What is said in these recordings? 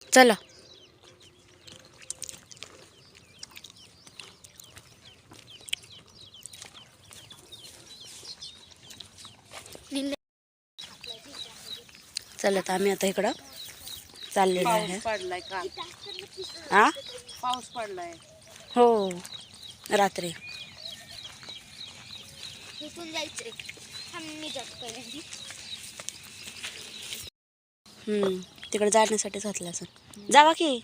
चला. चला तर आम्ही आता इकडं चाललेलो आहे. पडलाय का? आ पाऊस पडलाय. हो रात्री. तिकडे जाण्यासाठी घातलं असं. जावा की.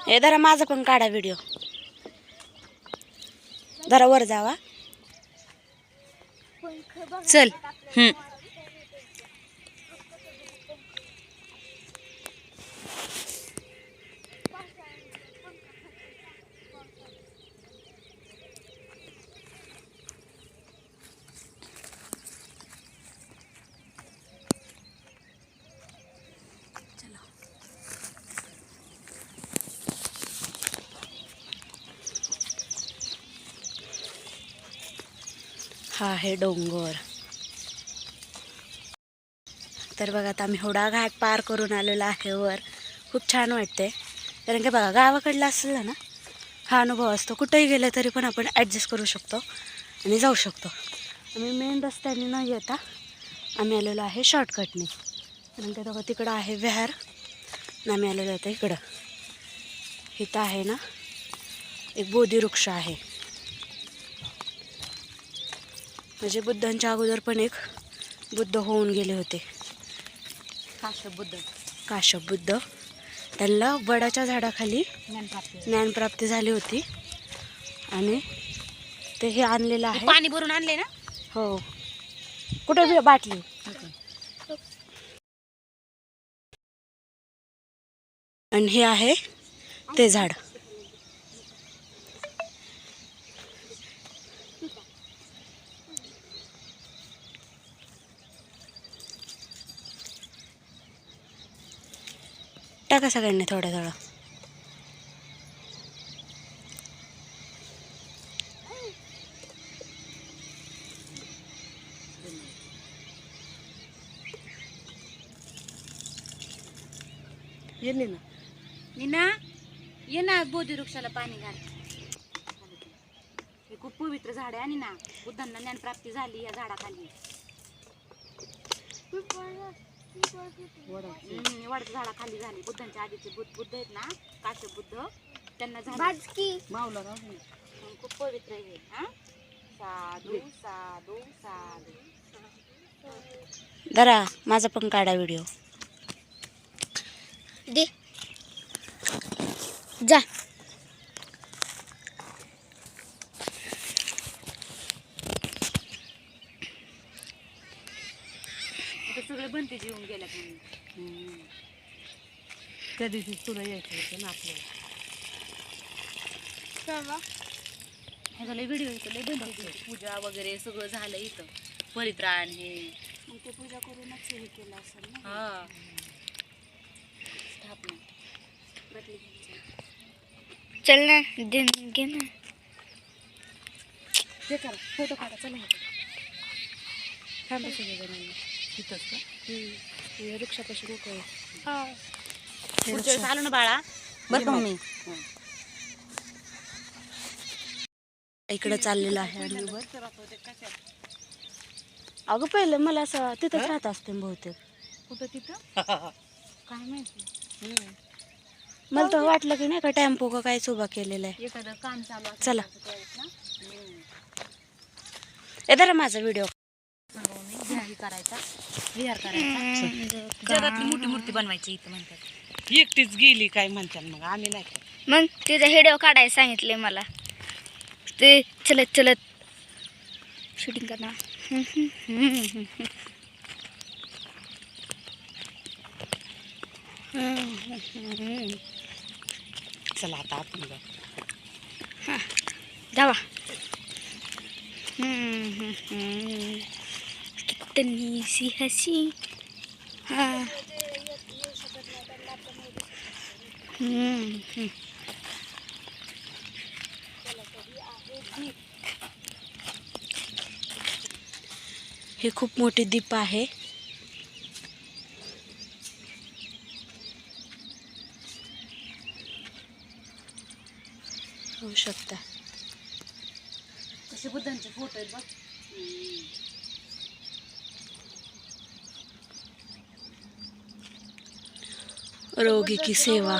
हे जरा माझा पण काढा व्हिडिओ. जरा वर जावा. चल. हा आहे डोंगर. तर बघा आता आम्ही होडा घाट पार करून आलेलो आहे वर. खूप छान वाटते कारण की बघा गावाकडला असलं ना हा अनुभव असतो. कुठेही गेलं तरी पण आपण ॲडजस्ट करू शकतो आणि जाऊ शकतो. आम्ही मेन रस्त्याने न येता आम्ही आलेलो आहे शॉर्टकटने. कारण की बघा तिकडं आहे विहार आणि आम्ही आलेलो होतो इकडं. इथं आहे ना एक बोधिवृक्ष आहे. म्हणजे बुद्धांच्या अगोदर पण एक बुद्ध होऊन गेले होते. काश्यप बुद्ध. त्यांना वडाच्या झाडाखाली ज्ञानप्राप्ती झाली होती आणि ते हे आणलेलं आहे. पाणी भरून आणले ना. हो. कुठे बाटली. आणि हे आहे ते झाड. टाका सगळ्यांनी थोडं थोडं. येले ना. नीना ये ना बोधिवृक्षाला पाणी घाल. हे खूप पवित्र झाड आहे आणि ना बुद्धांना ज्ञानप्राप्ती झाली या झाडाखाली. वडाच्या झाडाखाली झाली. बुद्धांच्या आधीचे बुद्ध आहेत ना काश्यप बुद्ध त्यांना झाली. मावला राहू खूप पवित्र आहे. हा साधू साधू साधू. जरा माझा पण काढा व्हिडिओ. दे जा. आता सगळे बनते जेवून गेल्या त्या दिवशी तुला यायचं होतं ना आपल्याला. ह्याचा व्हिडिओ येतो. लय बनते पूजा वगैरे सगळं झालं इथं. परित्राण हे ते पूजा करूनच हे केलं असेल ना. हा चल ना दिन घे ना. हे करा फोटो काढा. चला थांबा सगळे जणांना तिथंच का रिक्षापाशी नको. पुढच्या वेळेस आलो ना बाळा बरं का मम्मी. इकडे चाललेलं आहे आणि वर. अगं पहिलं मला असं तिथंच राहत असते बहुतेक. कुठं तिथं काय माहिती. मला तर वाटलं की नाही का टेम्पो का काहीच उभा केलेला आहे. एखादं काम चालू असेल चला. त्यावेळेस ना जरा माझा व्हिडिओ. विहार करायचा. विहार करायचा. जगातली मोठी मूर्ती बनवायची इथं म्हणतात. एकटीच गेली काय म्हणतात मग आम्ही नाही. मग तिचा व्हिडिओ काढायला सांगितले मला. ते चलत चलत शूटिंग करणार. चला आता आपण जावा. कितनी सी हसी. हाँ. ही खूप मोठी दीप आहे. होऊ शकता. कसे बुद्धांचे फोटो आहेत बघ. रोगी की सेवा.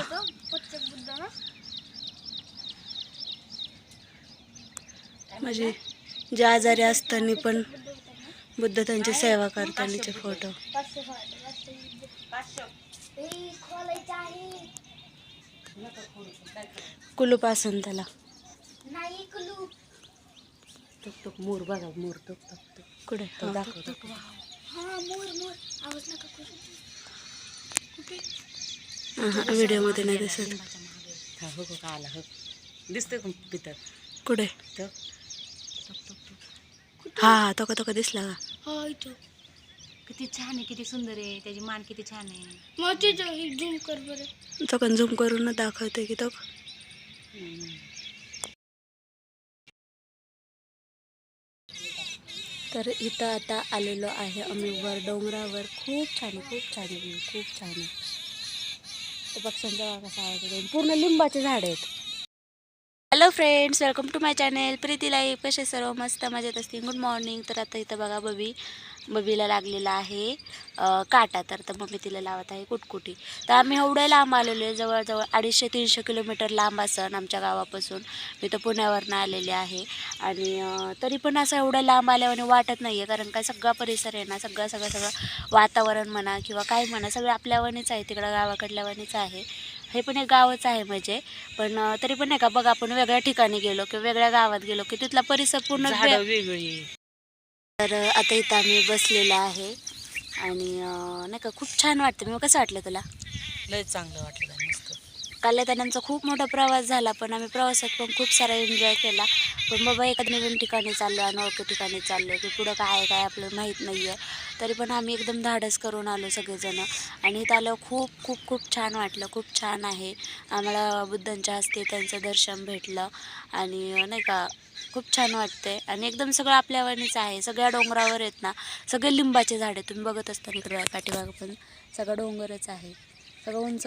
म्हणजे जे आजारी असताना पण बुद्ध त्यांची सेवा करतानाचे फोटो. कुलूप असन त्याला. टुक टुक मोर बघा, मोर टुक टुक टुक. कुठे तो दाखवतो. व्हिडिओ मध्ये नाही दिसत. हा हो का आला हो. दिसतोय का पितर? कुठे? तो हा तो का दिसला का? किती छान आहे, किती सुंदर आहे, त्याची मान किती छान आहे. झूम कर बरं. तो पण झूम करून दाखवते की तो. तर इथं आता आलेलो आहे आम्ही वर डोंगरावर. खूप छान आहे, खूप छान आहे, खूप छान आहे. तर पक्ष्यांचा आवाज कसा आवाज. पूर्ण लिंबाचे झाड आहेत. Hello friends, welcome to my channel Preeti life. कसे सर्व मस्त मजेत असतील. Good morning. तर आता इथं बघा बबीला लागलेला आहे काटा. तर मम्मी तिला लावत आहे कुटकुटी. तर आम्ही एवढ्या लांब आलेलो आहे, जवळजवळ 250-300 किलोमीटर लांब असन आमच्या गावापासून. मी तर पुण्यावरनं आलेले आहे. आणि तरी पण असं एवढं लांब आल्यावर वाटत नाही आहे, कारण काय सगळा परिसर आहे ना, सगळं वातावरण म्हणा किंवा काय म्हणा सगळं आपल्यावानीच आहे. तिकडं गावाकडल्यावानीच आहे. हे पण एक गावच आहे म्हणजे. पण तरी पण नाही का बघा, आपण वेगळ्या ठिकाणी गेलो किंवा वेगळ्या गावात गेलो की तिथला परिसर पूर्ण वेगळी. तर आता इथं आम्ही बसलेलो आहे आणि नाही का खूप छान वाटतं. मग कसं वाटलं तुला? लय चांगलं वाटलं, मस्त. काल येताना खूप मोठा प्रवास झाला, पण आम्ही प्रवासात पण खूप सारा एन्जॉय केला. पण बाबा एका नवीन ठिकाणी चाललो, अनोळखी ठिकाणी चाललो की पुढं काय आपल्याला माहीत नाही आहे. तरी पण आम्ही एकदम धाडस करून आलो सगळेजणं. आणि इथं आलं खूप छान वाटलं. खूप छान आहे. आम्हाला बुद्धांच्या हस्ते त्यांचं दर्शन भेटलं आणि नाही का खूप छान वाटते. आणि एकदम सगळं आपल्यावानीच आहे. सगळ्या डोंगरावर आहेत ना सगळे लिंबाचे झाड आहे. तुम्ही बघत असताना इकडं पाठीमागं पण सगळं डोंगरच आहे. सगळं उंच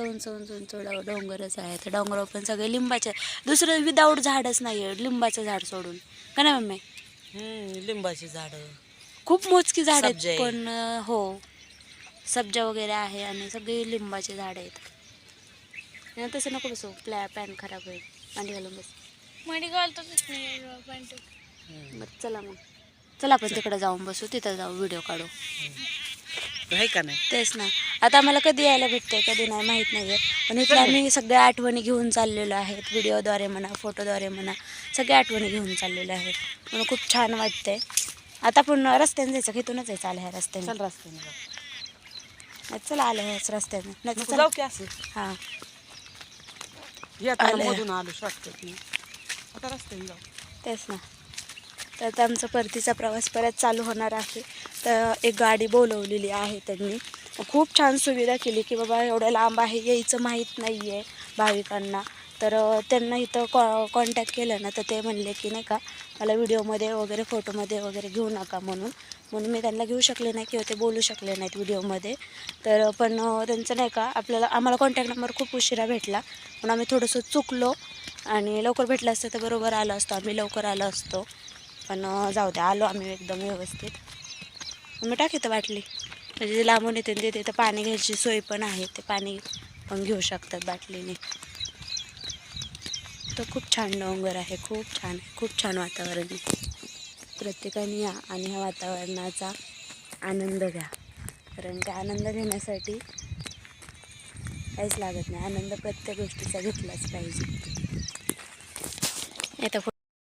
डोंगरच आहे. त्या डोंगरावर पण सगळे लिंबाचे. दुसरं विदाऊट झाडच नाही आहे, लिंबाचं झाड सोडून. का नाही मम्मी? लिंबाची झाड, खूप मोजकी झाड आहेत. सब्जा आहे. पण हो, सब्जा वगैरे आहे आणि सगळे लिंबाचे झाड आहेत. आणि तसं नको बसू, पॅन खराब होईल. मांडी घालून बस. मडी घालतोच चला आपण तिकडे जाऊन बसू, तिथं जाऊ, व्हिडिओ काढू. आहे का नाही? तेच ना. आता आम्हाला कधी यायला भेटतंय कधी नाही माहीत नाही आहे. पण इथल्या आम्ही सगळ्या आठवणी घेऊन चाललेलो आहेत. व्हिडिओद्वारे म्हणा, फोटोद्वारे म्हणा, सगळ्या आठवणी घेऊन चाललेलो आहे. म्हणून खूप छान वाटतंय. आता आपण रस्त्याने जायचं, इथूनच आहे. चाल ह्या रस्त्याने. चल रस्त्याने चला आलं ह्याच रस्त्याने. नाही जाऊ की असं. हां येताना मधून आलो शॉर्टकट. आता रस्त्याने जाऊ. तेच ना. तर आता आमचा परतीचा प्रवास परत चालू होणार आहे. तर एक गाडी बोलवलेली आहे त्यांनी. खूप छान सुविधा केली की बाबा एवढं लांब आहे, यायचं माहीत नाही आहे भाविकांना. तर त्यांना इथं कॉन्टॅक्ट केलं ना, तर ते म्हणले की नाही का मला व्हिडिओमध्ये वगैरे फोटोमध्ये वगैरे घेऊ नका म्हणून मी त्यांना घेऊ शकले नाही किंवा ते बोलू शकले नाहीत व्हिडिओमध्ये. तर पण त्यांचं नाही का आम्हाला कॉन्टॅक्ट नंबर खूप उशिरा भेटला. पण आम्ही थोडंसं चुकलो आणि लवकर भेटलं असतं तर बरोबर आलो असतो, आम्ही लवकर आलो असतो. पण जाऊ द्या, आलो आम्ही एकदम व्यवस्थित. मी टाकीत बाटली, म्हणजे जे लांबून येते तिथे तर पाणी घ्यायची सोय पण आहे. ते पाणी पण घेऊ शकतात बाटलीने. तर खूप छान डोंगर आहे, खूप छान आहे, खूप छान वातावरण आहे. प्रत्येकाने या आणि ह्या वातावरणाचा आनंद घ्या. कारण त्या आनंद घेण्यासाठी काहीच लागत नाही. आनंद प्रत्येक गोष्टीचा घेतलाच पाहिजे. आता